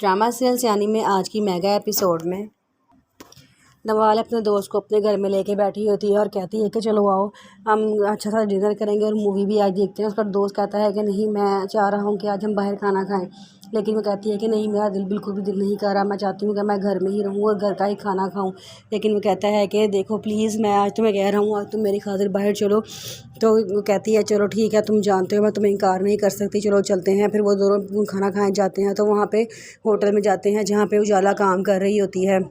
Drama serial यानी में आज की मेगा एपिसोड में नवाल अपने दोस्त को अपने घर में लेके बैठी होती है और कहती है कि चलो आओ हम अच्छा सा डिनर करेंगे और मूवी भी आज देखते हैं। उसका दोस्त कहता है कि नहीं, मैं चाह रहा हूँ कि आज हम बाहर खाना खाएं। लेकिन वो कहती है कि नहीं, मेरा बिल्कुल भी दिल नहीं कर रहा, मैं चाहती हूँ कि मैं घर में ही रहूँ और घर का ही खाना खाऊँ। लेकिन वो कहता है कि देखो प्लीज़, मैं आज तुम्हें कह रहा हूँ, आज तुम मेरी खातिर बाहर चलो। तो वो कहती है चलो ठीक है, तुम जानते हो मैं तुम्हें इनकार नहीं कर सकती, चलो चलते हैं। फिर वो दोनों खाना खाने जाते हैं। तो वहाँ पे होटल में जाते हैं जहाँ पे उजाला काम कर रही होती है।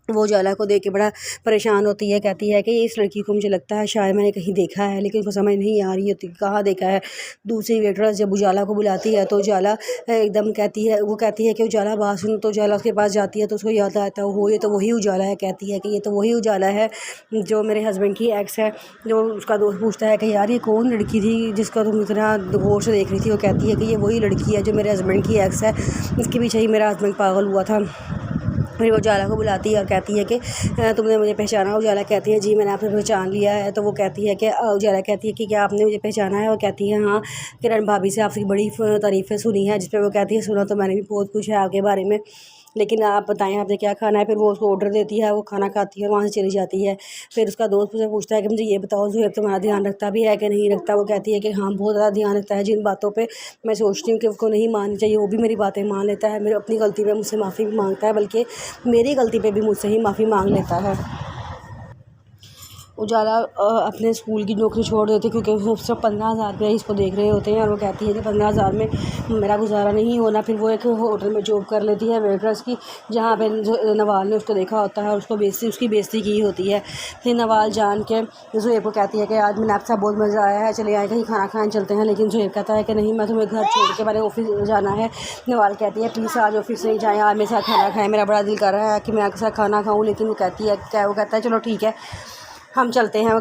वो उजाला को देख के बड़ा परेशान होती है, कहती है कि इस लड़की को मुझे लगता है शायद मैंने कहीं देखा है, लेकिन उसको समझ नहीं आ रही होती कहाँ देखा है। दूसरी वेटरेस जब उजाला को बुलाती है तो उजाला एकदम कहती है, वो कहती है कि उजाला बात सुन। तो उजाला उसके पास जाती है तो उसको याद आता है वो ये तो वही उजाला है। कहती है कि ये तो वही उजाला है जो मेरे हस्बैंड की एक्स है। जो उसका दोस्त पूछता है कि यार ये कौन लड़की थी जिसका तुम इतना गौर से देख रही थी। वो कहती है कि ये वही लड़की है जो मेरे हस्बैंड की एक्स है, इसके पीछे ही मेरा हस्बैंड पागल हुआ था। फिर वो उजाला को बुलाती है और कहती है कि तुमने मुझे पहचाना। उजाला कहती है जी मैंने आपने पहचान लिया है। तो वो कहती है कि उजाला कहती है कि क्या आपने मुझे पहचाना है। वो कहती है हाँ, किरण भाभी से आपकी बड़ी तारीफ़ें सुनी है। जिस पर वो कहती है सुना तो मैंने भी बहुत कुछ है आपके बारे में, लेकिन आप बताएं आपने क्या खाना है। फिर वो उसको ऑर्डर देती है, वो खाना खाती है और वहाँ से चली जाती है। फिर उसका दोस्त मुझे पूछता है कि मुझे ये बताओ ज़ुहैब तुम्हारा ध्यान रखता भी है कि नहीं रखता। वो कहती है कि हाँ बहुत ज़्यादा ध्यान रखता है, जिन बातों पे मैं सोचती हूँ कि उसको नहीं माननी चाहिए वो भी मेरी बातें मान लेता है। मेरी अपनी गलती पे मुझसे माफ़ी भी मांगता है, बल्कि मेरी गलती पे भी मुझसे ही माफ़ी मांग लेता है। उजाला अपने स्कूल की नौकरी छोड़ देती क्योंकि वो सिर्फ 15,000 रुपये इसको देख रहे होते हैं और वो कहती है कि 15,000 में मेरा गुजारा नहीं होना। फिर वो एक होटल में जॉब कर लेती है वेटरेस की, जहाँ पे नवाल ने उसको देखा होता है और उसकी बेइज्जती की होती है। फिर नवाल जान के ज़ुहैब को कहती है कि आज मैंने आपके साथ बहुत मज़ा आया है, चले आए कहीं खाना खाने चलते हैं। लेकिन ज़ुहैब कहता है कि नहीं, मैं तुम्हें घर छोड़ के मैंने ऑफिस जाना है। नवाल कहती है प्लीज़ आज ऑफिस नहीं जाएँ, आज मेरे साथ खाना खाएँ, मेरा बड़ा दिल कर रहा है कि मैं आपके साथ खाना खाऊँ। लेकिन वो कहता है चलो ठीक है हम चलते हैं। वो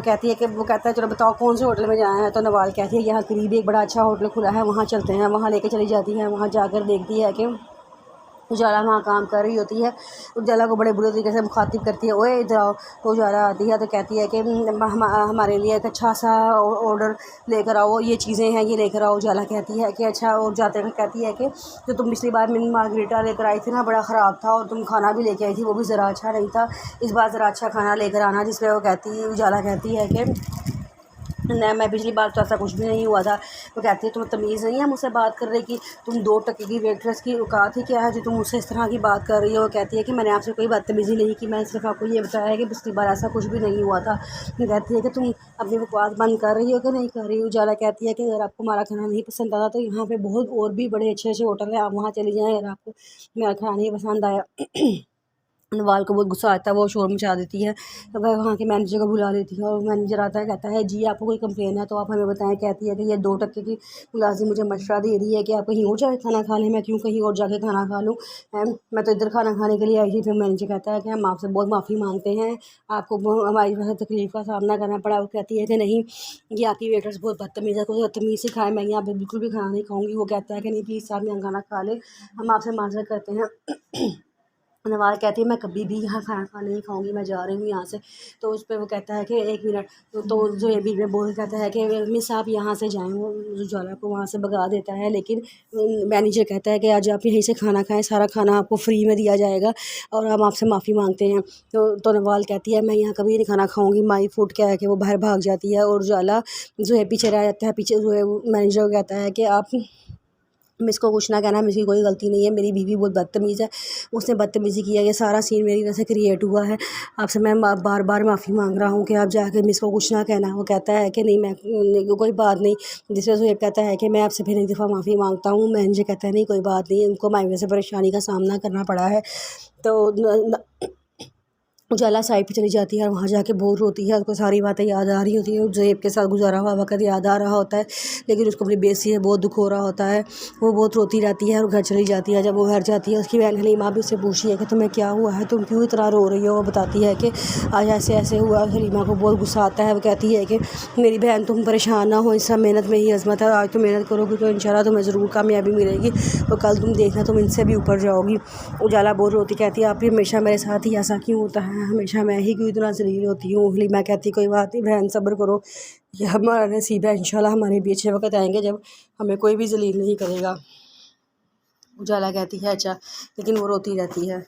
कहता है चलो बताओ कौन से होटल में जाना है। तो नवाल कहती है यहाँ करीब एक बड़ा अच्छा होटल खुला है, वहाँ चलते हैं। वहाँ लेके चली जाती है। वहाँ जाकर देखती है कि उजाला वहाँ काम कर रही होती है। उजाला को बड़े बुरे तरीके से मुखातिब करती है, ओए इधर आओ। तो उजाला आती है तो कहती है कि हमारे लिए एक अच्छा सा ऑर्डर लेकर आओ, ये चीज़ें हैं ये लेकर आओ। उजाला कहती है कि अच्छा, और जाते हुए कहती है कि जो तुम पिछली बार मिनी मार्गरीटा लेकर आई थी ना, बड़ा ख़राब था, और तुम खाना भी लेके आई थी वो भी ज़रा अच्छा नहीं था, इस बार ज़रा अच्छा खाना लेकर आना। जिस पर उजाला कहती है कि नहीं, मैं पिछली बार तो ऐसा कुछ भी नहीं हुआ था। वो कहती है तुम्हें तमीज़ नहीं है मुझसे बात कर रही कि तुम 2 टके की वेटरेस की औकात ही क्या है जो तुम मुझसे इस तरह की बात कर रही हो। वो कहती है कि मैंने आपसे कोई बदतमीज़ी नहीं की, मैंने सिर्फ आपको ये बताया है कि पिछली बार ऐसा कुछ भी नहीं हुआ था। वो कहती है कि तुम अपनी बकवास बंद कर रही हो कि नहीं कर रही हो। उजाला कहती है कि अगर आपको हमारा खाना नहीं पसंद आता तो यहाँ पे बहुत और भी बड़े अच्छे अच्छे होटल हैं, आप वहाँ चली जाएँ अगर आपको मेरा खाना नहीं पसंद आया। नवाल को बहुत गुस्सा आता है, वो शोर मचा देती है। तो वह वहाँ के मैनेजर को बुला लेती है और मैनेजर आता है, कहता है जी आपको कोई कंप्लेन है तो आप हमें बताएं। कहती है कि ये 2 टके की मुलाजिम मुझे मशवरा दे रही है कि आप कहीं और जाके खाना खा लें। मैं क्यों कहीं और जाके खाना खा लूँ, मैं तो इधर खाना खाने के लिए आई थी। फिर मैनेजर कहता है कि हम आपसे बहुत माफ़ी मांगते हैं, आपको हमारी वजह से तकलीफ़ का सामना करना पड़ा। वो कहती है कि नहीं, ये आपकी वेटर्स बहुत बदतमीज़ है, कोई बदतमीज़ से खाए, मैं यहाँ पर बिल्कुल भी खाना नहीं खाऊँगी। वो कहता है कि नहीं प्लीज़ आप यहाँ खाना खा लें, हम आपसे माजरत करते हैं। नवाज़ कहती है मैं कभी भी यहाँ खाना नहीं खाऊंगी, मैं जा रही हूँ यहाँ से। तो उस पर वो कहता है कि 1 मिनट। तो जो ये बीच में बोल कहता है कि मिस आप यहाँ से जाएँ। वो उजाला को वहाँ से भगा देता है। लेकिन मैनेजर कहता है कि आज आप यहीं से खाना खाएं, सारा खाना आपको फ्री में दिया जाएगा और हम आपसे माफ़ी मांगते हैं। तो नवाल कहती है मैं यहाँ कभी नहीं खाना खाऊंगी, माई फूड क्या है कि वो बाहर भाग जाती है। और उजाला जो है पीछे रह जाता है। पीछे जो है मैनेजर कहता है कि आप मिस को कुछ ना कहना, मिस की कोई गलती नहीं है, मेरी बीवी बहुत बदतमीज़ है, उसने बदतमीज़ी की है, ये सारा सीन मेरी वजह से क्रिएट हुआ है। आपसे मैं बार बार माफ़ी मांग रहा हूँ कि आप जाके मिस को कुछ ना कहना। वो कहता है कि नहीं, मैं कोई बात नहीं। जिस वजह से कहता है कि मैं आपसे फिर एक दफ़ा माफ़ी मांगता हूँ। मैनेजर कहता है नहीं कोई बात नहीं, उनको हमारी वजह से परेशानी का सामना करना पड़ा है। तो उजाला साइड पे चली जाती है और वहाँ जाके बोर होती है, उसको सारी बातें याद आ रही होती हैं, ज़ुहैब के साथ गुजारा हुआ वक़्त याद आ रहा होता है। लेकिन उसको अपनी बेइज्जती है बहुत दुख हो रहा होता है, वो बहुत रोती रहती है और घर चली जाती है। जब वो घर जाती है उसकी बहन हलीमा भी उससे पूछती है कि तुम्हें क्या हुआ है, तुम क्यों इतना रो रही हो। वो बताती है कि आज ऐसे ऐसे हुआ। हलीमा को बहुत गुस्सा आता है। वो कहती है कि मेरी बहन तुम परेशान ना हो, इस सब मेहनत में ही अज़मत है, आज तुम मेहनत करोगी तो इंशाल्लाह तुम्हें ज़रूर कामयाबी मिलेगी, तो कल तुम देखना तुम इनसे भी ऊपर जाओगी। उजाला बहुत रोती कहती है आप भी हमेशा मेरे साथ ही ऐसा क्यों होता है, हमेशा मैं ही क्यों इतना ज़लील होती हूँ। हलीमा कहती कोई बात नहीं बहन, सब्र करो, ये हमारा नसीब है, इंशाल्लाह हमारे भी अच्छे वक़्त आएंगे जब हमें कोई भी ज़लील नहीं करेगा। उजाला कहती है अच्छा, लेकिन वो रोती रहती है।